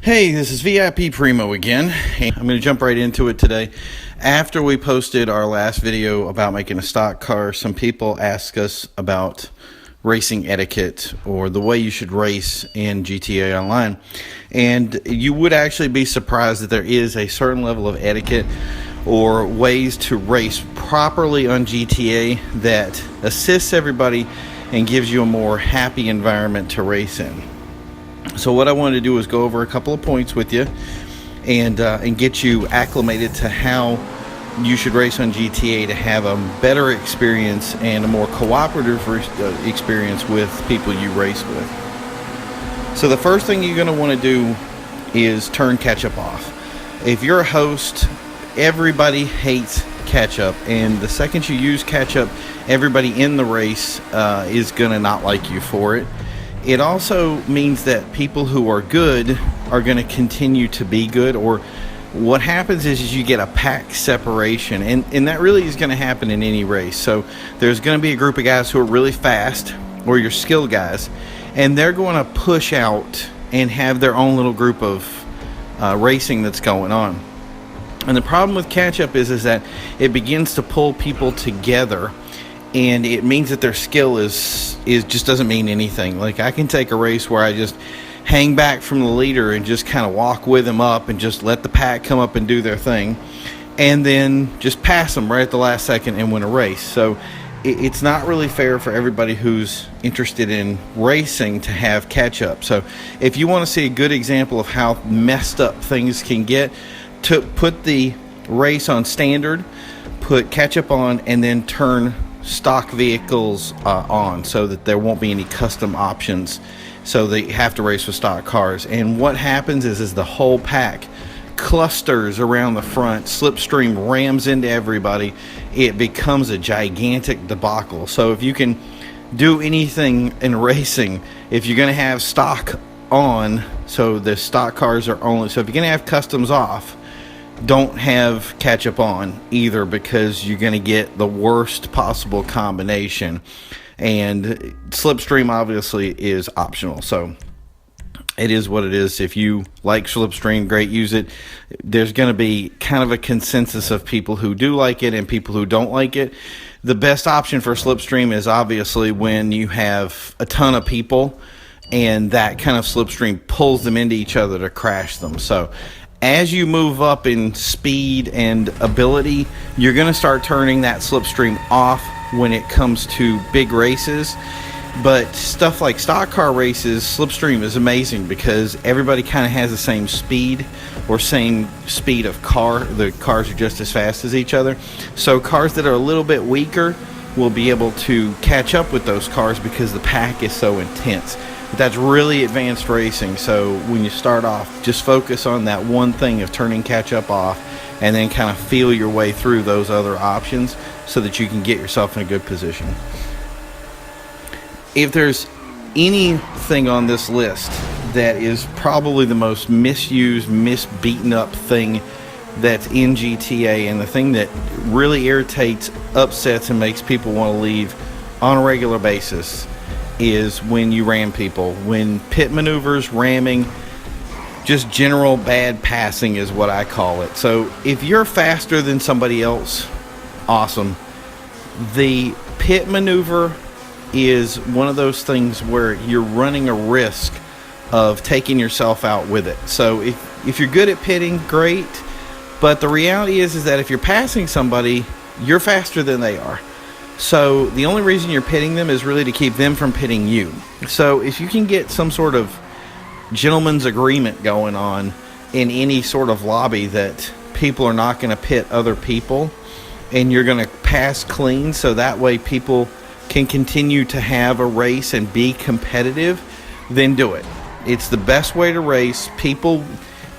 Hey, this is VIP Primo again. I'm going to jump right into it today. After we posted our last video about making a stock car, some people asked us about racing etiquette or the way you should race in GTA Online. And you would actually be surprised that there is a certain level of etiquette or ways to race properly on GTA that assists everybody and gives you a more happy environment to race in. So what I wanted to do is go over a couple of points with you and get you acclimated to how you should race on GTA to have a better experience and a more cooperative experience with people you race with. So the first thing you're going to want to do is turn catch-up off. If you're a host, everybody hates catch-up, and the second you use catch-up, everybody in the race is going to not like you for it. It also means that people who are good are going to continue to be good, or what happens is you get a pack separation, and that really is going to happen in any race. So there's going to be a group of guys who are really fast, or your skilled guys, and they're going to push out and have their own little group of racing that's going on. And the problem with catch-up is that it begins to pull people together, and it means that their skill is just doesn't mean anything. Like, I can take a race where I just hang back from the leader and just kind of walk with him up and just let the pack come up and do their thing, and then just pass them right at the last second and win a race. So it's not really fair for everybody who's interested in racing to have catch up. So if you want to see a good example of how messed up things can get, to put the race on standard, put catch up on, and then turn stock vehicles on so that there won't be any custom options, so they have to race with stock cars. And what happens is the whole pack clusters around the front, slipstream rams into everybody. It becomes a gigantic debacle. So if you can do anything in racing, if you're going to have stock on, so the stock cars are only, so if you're going to have customs off, don't have catch-up on either, because you're going to get the worst possible combination. And slipstream obviously is optional, so it is what it is. If you like slipstream, great, use it. There's going to be kind of a consensus of people who do like it and people who don't like it. The best option for slipstream is obviously when you have a ton of people, and that kind of slipstream pulls them into each other to crash them. So as you move up in speed and ability, you're going to start turning that slipstream off when it comes to big races. But stuff like stock car races, slipstream is amazing because everybody kind of has the same speed or same speed of car. The cars are just as fast as each other. So cars that are a little bit weaker will be able to catch up with those cars because the pack is so intense. But that's really advanced racing, so when you start off, just focus on that one thing of turning catch-up off, and then kind of feel your way through those other options so that you can get yourself in a good position. If there's anything on this list that is probably the most misused, misbeaten up thing that's in GTA, and the thing that really irritates, upsets, and makes people want to leave on a regular basis, is when you ram people. When pit maneuvers, ramming, just general bad passing is what I call it. So if you're faster than somebody else, awesome. The pit maneuver is one of those things where you're running a risk of taking yourself out with it. So if you're good at pitting, great. But the reality is that if you're passing somebody, you're faster than they are. So the only reason you're pitting them is really to keep them from pitting you. So if you can get some sort of gentleman's agreement going on in any sort of lobby that people are not going to pit other people, and you're going to pass clean, so that way people can continue to have a race and be competitive, then do it. It's the best way to race. People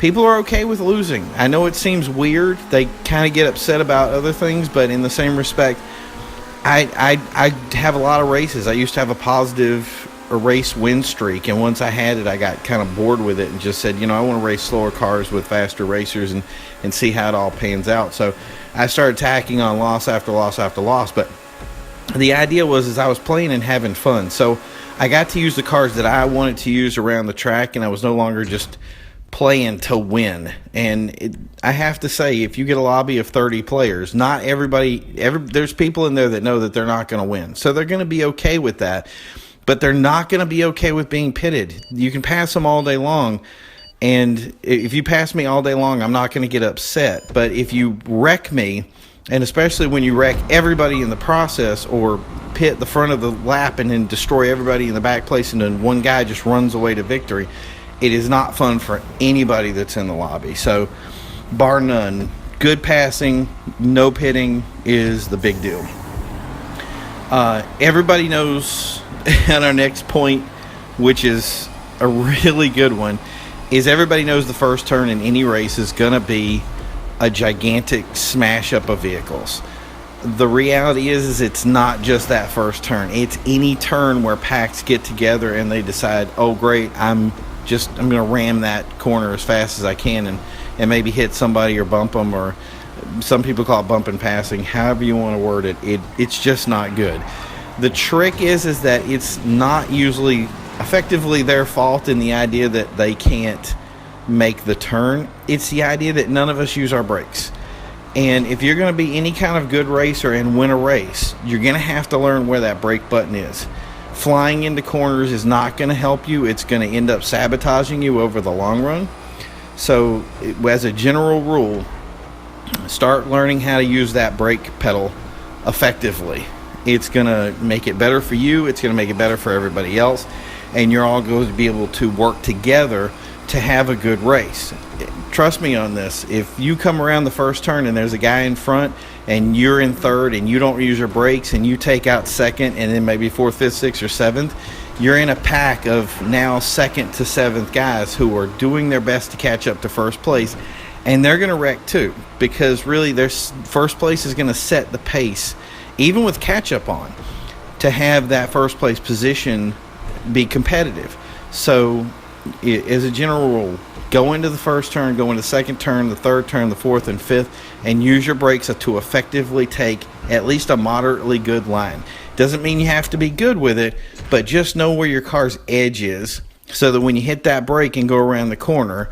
are okay with losing. I know it seems weird. They kind of get upset about other things, but in the same respect, I have a lot of races. I used to have a positive race win streak, and once I had it, I got kind of bored with it and just said, I want to race slower cars with faster racers and see how it all pans out. So I started tacking on loss after loss after loss, but the idea was I was playing and having fun. So I got to use the cars that I wanted to use around the track, and I was no longer just playing to win. And I have to say, if you get a lobby of 30 players, not everybody, there's people in there that know that they're not going to win. So they're going to be okay with that. But they're not going to be okay with being pitted. You can pass them all day long. And if you pass me all day long, I'm not going to get upset. But if you wreck me, and especially when you wreck everybody in the process, or pit the front of the lap and then destroy everybody in the back place, and then one guy just runs away to victory, it is not fun for anybody that's in the lobby. So, bar none, good passing, no pitting is the big deal. Everybody knows, and our next point, which is a really good one, is everybody knows the first turn in any race is going to be a gigantic smash up of vehicles. The reality is it's not just that first turn. It's any turn where packs get together and they decide, oh great, I'm going to ram that corner as fast as I can and maybe hit somebody or bump them, or some people call it bump and passing, however you want to word it. It's just not good. The trick is that it's not usually effectively their fault in the idea that they can't make the turn. It's the idea that none of us use our brakes. And if you're going to be any kind of good racer and win a race, you're going to have to learn where that brake button is. Flying into corners is not going to help you. It's going to end up sabotaging you over the long run. So, as a general rule, start learning how to use that brake pedal effectively. It's going to make it better for you. It's going to make it better for everybody else. And you're all going to be able to work together to have a good race. Trust me on this. If you come around the first turn and there's a guy in front and you're in third and you don't use your brakes and you take out second and then maybe fourth, fifth, sixth, or seventh, you're in a pack of now second to seventh guys who are doing their best to catch up to first place, and they're going to wreck too, because really their first place is going to set the pace, even with catch up on, to have that first place position be competitive. So as a general rule, go into the first turn, go into the second turn, the third turn, the fourth and fifth, and use your brakes to effectively take at least a moderately good line. Doesn't mean you have to be good with it, but just know where your car's edge is, so that when you hit that brake and go around the corner,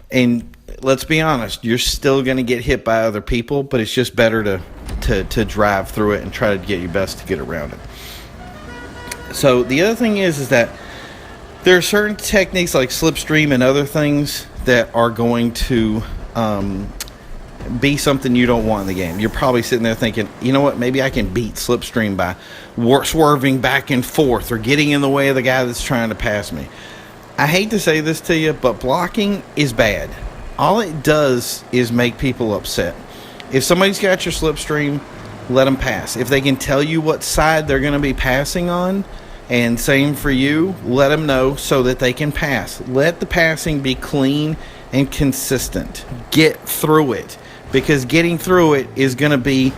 and let's be honest, you're still going to get hit by other people, but it's just better to drive through it and try to get your best to get around it. So the other thing is that there are certain techniques like slipstream and other things that are going to be something you don't want in the game. You're probably sitting there thinking, you know what, maybe I can beat slipstream by swerving back and forth or getting in the way of the guy that's trying to pass me. I hate to say this to you, but blocking is bad. All it does is make people upset. If somebody's got your slipstream, let them pass. If they can tell you what side they're going to be passing on, and same for you, let them know so that they can pass. Let the passing be clean and consistent. Get through it, because getting through it is going to be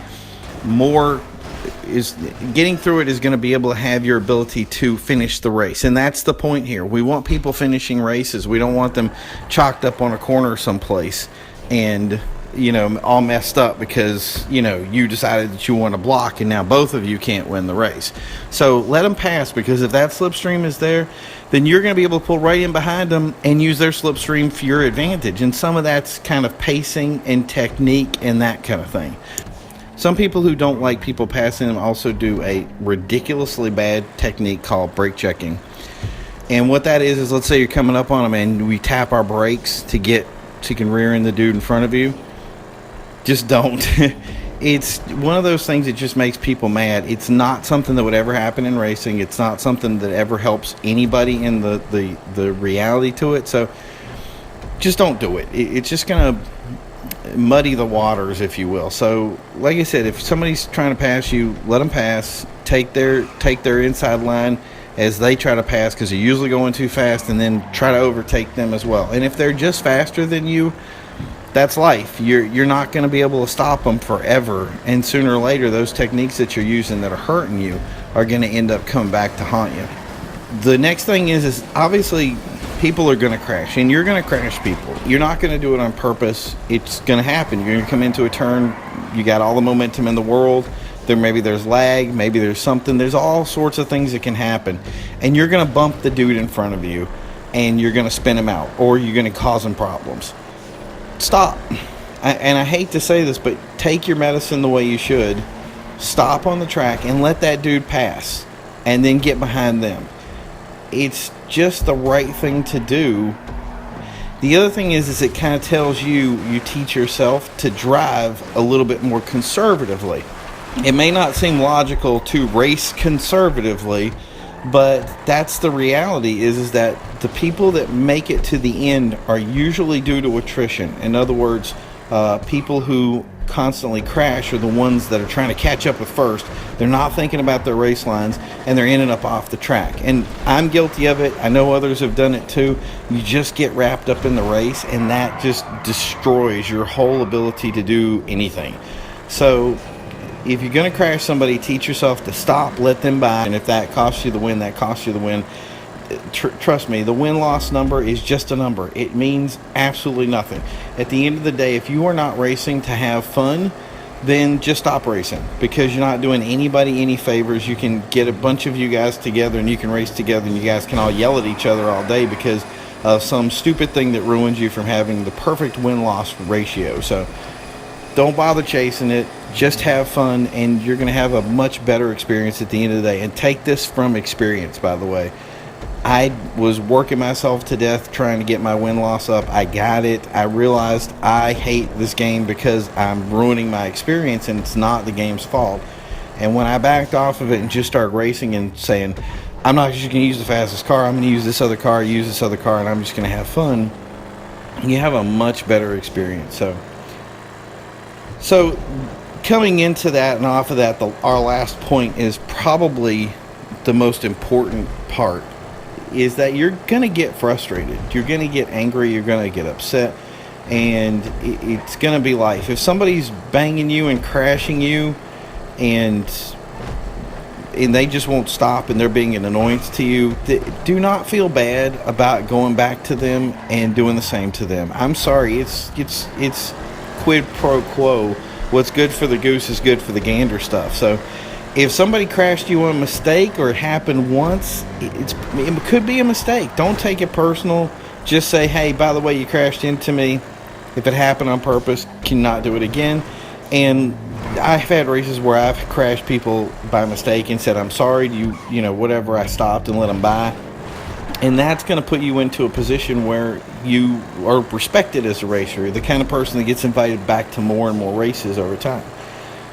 able to have your ability to finish the race. And that's the point here. We want people finishing races. We don't want them chalked up on a corner someplace and all messed up because you decided that you want to block and now both of you can't win the race. So let them pass, because if that slipstream is there, then you're going to be able to pull right in behind them and use their slipstream for your advantage. And some of that's kind of pacing and technique and that kind of thing. Some people who don't like people passing them also do a ridiculously bad technique called brake checking. And what that is let's say you're coming up on them and we tap our brakes so you can rear in the dude in front of you. Just don't. It's one of those things that just makes people mad. It's not something that would ever happen in racing. It's not something that ever helps anybody in the reality to it. So just don't do it. It's just going to muddy the waters, if you will. So like I said, if somebody's trying to pass you, let them pass. Take their inside line as they try to pass, because they're usually going too fast, and then try to overtake them as well. And if they're just faster than you, that's life. You're not going to be able to stop them forever, and sooner or later those techniques that you're using that are hurting you are going to end up coming back to haunt you. The next thing is obviously people are going to crash, and you're going to crash people. You're not going to do it on purpose. It's going to happen. You're going to come into a turn, you got all the momentum in the world, maybe there's lag, maybe there's something, there's all sorts of things that can happen, and you're going to bump the dude in front of you. and you're going to spin them out, or you're going to cause them problems. Stop. And I hate to say this, but take your medicine the way you should. Stop on the track and let that dude pass, and then get behind them. It's just the right thing to do. The other thing is it kind of tells you teach yourself to drive a little bit more conservatively. It may not seem logical to race conservatively, but that's the reality is that the people that make it to the end are usually due to attrition. In other words, people who constantly crash are the ones that are trying to catch up with first. They're not thinking about their race lines, and they're ending up off the track. And I'm guilty of it. I know others have done it too. You just get wrapped up in the race, and that just destroys your whole ability to do anything. So if you're going to crash somebody, teach yourself to stop, let them by, and if that costs you the win, that costs you the win. Trust me, the win-loss number is just a number. It means absolutely nothing. At the end of the day, if you are not racing to have fun, then just stop racing, because you're not doing anybody any favors. You can get a bunch of you guys together and you can race together, and you guys can all yell at each other all day because of some stupid thing that ruins you from having the perfect win-loss ratio. So don't bother chasing it. Just have fun, and you're going to have a much better experience at the end of the day. And take this from experience, by the way. I was working myself to death trying to get my win-loss up. I got it. I realized I hate this game because I'm ruining my experience, and it's not the game's fault. And when I backed off of it and just started racing and saying, I'm not just going to use the fastest car, I'm going to use this other car, and I'm just going to have fun, you have a much better experience. So coming into that and off of that, our last point is probably the most important part, is that you're going to get frustrated. You're going to get angry. You're going to get upset. And it's going to be life. If somebody's banging you and crashing you and they just won't stop and they're being an annoyance to you, do not feel bad about going back to them and doing the same to them. I'm sorry. It's quid pro quo. What's good for the goose is good for the gander stuff. So if somebody crashed you on a mistake, or it happened once, it could be a mistake. Don't take it personal. Just say, hey, by the way, you crashed into me. If it happened on purpose, can you not do it again? And I've had races where I've crashed people by mistake and said, I'm sorry, you know, whatever, I stopped and let them by. And that's going to put you into a position where you are respected as a racer, the kind of person that gets invited back to more and more races over time.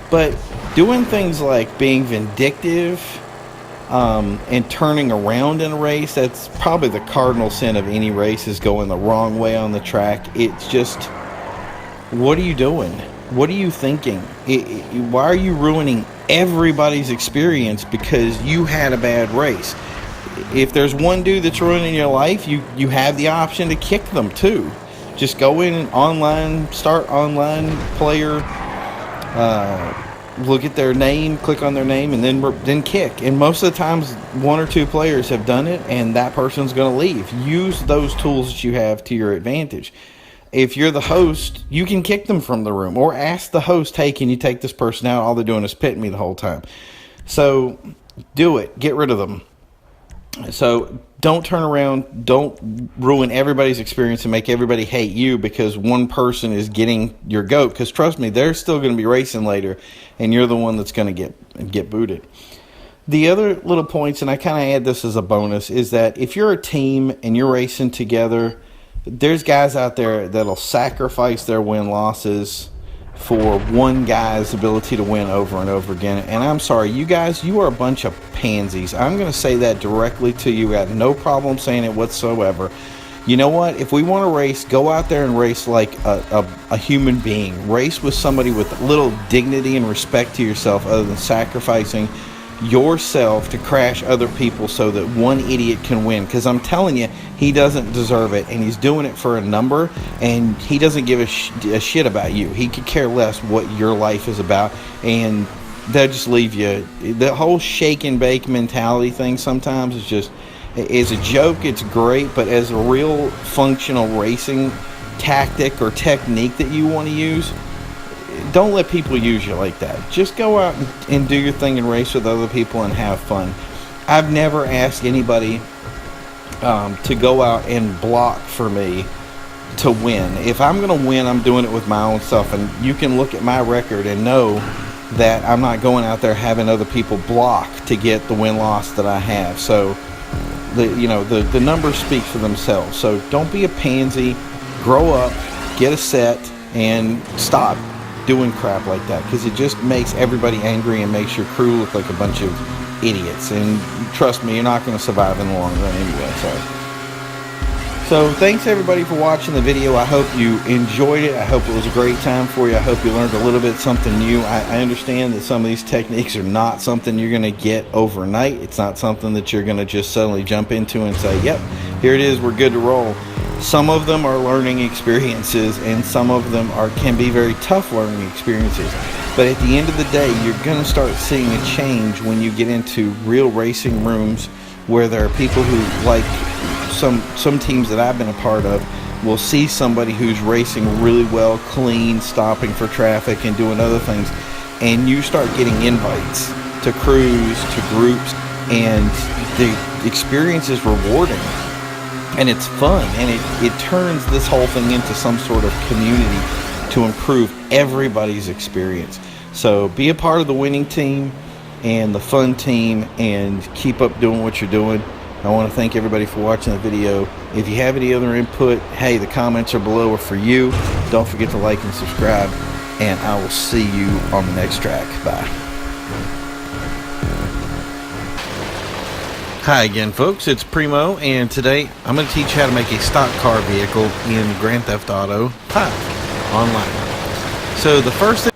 But doing things like being vindictive and turning around in a race, that's probably the cardinal sin of any race, is going the wrong way on the track. It's just, what are you doing? What are you thinking? Why are you ruining everybody's experience because you had a bad race? If there's one dude that's ruining your life, you have the option to kick them too. Just go in online, start online player, look at their name, click on their name, and then kick. And most of the times, one or two players have done it, and that person's going to leave. Use those tools that you have to your advantage. If you're the host, you can kick them from the room, or ask the host, hey, can you take this person out? All they're doing is pitting me the whole time. So do it. Get rid of them. So don't turn around. Don't ruin everybody's experience and make everybody hate you because one person is getting your goat. Because trust me, they're still going to be racing later, and you're the one that's going to get booted. The other little points, and I kind of add this as a bonus, is that if you're a team and you're racing together, there's guys out there that'll sacrifice their win-losses for one guy's ability to win over and over again. And I'm sorry, you guys, you are a bunch of pansies. I'm going to say that directly to you. I have no problem saying it whatsoever. You know what? If we want to race, go out there and race like a human being. Race with somebody with a little dignity and respect to yourself, other than sacrificing yourself to crash other people so that one idiot can win. Because I'm telling you, he doesn't deserve it, and he's doing it for a number, and he doesn't give a shit about you. He could care less what your life is about, and they'll just leave you. The whole shake and bake mentality thing sometimes is just, as a joke, it's great, but as a real functional racing tactic or technique that you want to use, don't let people use you like that. Just go out and do your thing and race with other people and have fun. I've never asked anybody to go out and block for me to win. If I'm going to win, I'm doing it with my own stuff, and you can look at my record and know that I'm not going out there having other people block to get the win-loss that I have. So the numbers speak for themselves. So don't be a pansy. Grow up, get a set, and stop doing crap like that, because it just makes everybody angry and makes your crew look like a bunch of idiots. And trust me, you're not going to survive in the long run anyway. So thanks everybody for watching the video. I hope you enjoyed it. I hope it was a great time for you. I hope you learned a little bit something new. I understand that some of these techniques are not something you're going to get overnight. It's not something that you're going to just suddenly jump into and say, yep, here it is, we're good to roll. Some of them are learning experiences, and some of them can be very tough learning experiences. But at the end of the day, you're going to start seeing a change when you get into real racing rooms where there are people who, like some teams that I've been a part of, will see somebody who's racing really well, clean, stopping for traffic and doing other things, and you start getting invites to crews, to groups, and the experience is rewarding and it's fun, and it turns this whole thing into some sort of community to improve everybody's experience. So be a part of the winning team and the fun team, and keep up doing what you're doing. I want to thank everybody for watching the video. If you have any other input, hey, the comments are below are for you. Don't forget to like and subscribe, and I will see you on the next track. Bye. Hi again, folks. It's Primo, and today I'm going to teach you how to make a stock car vehicle in Grand Theft Auto 5 online. So the first thing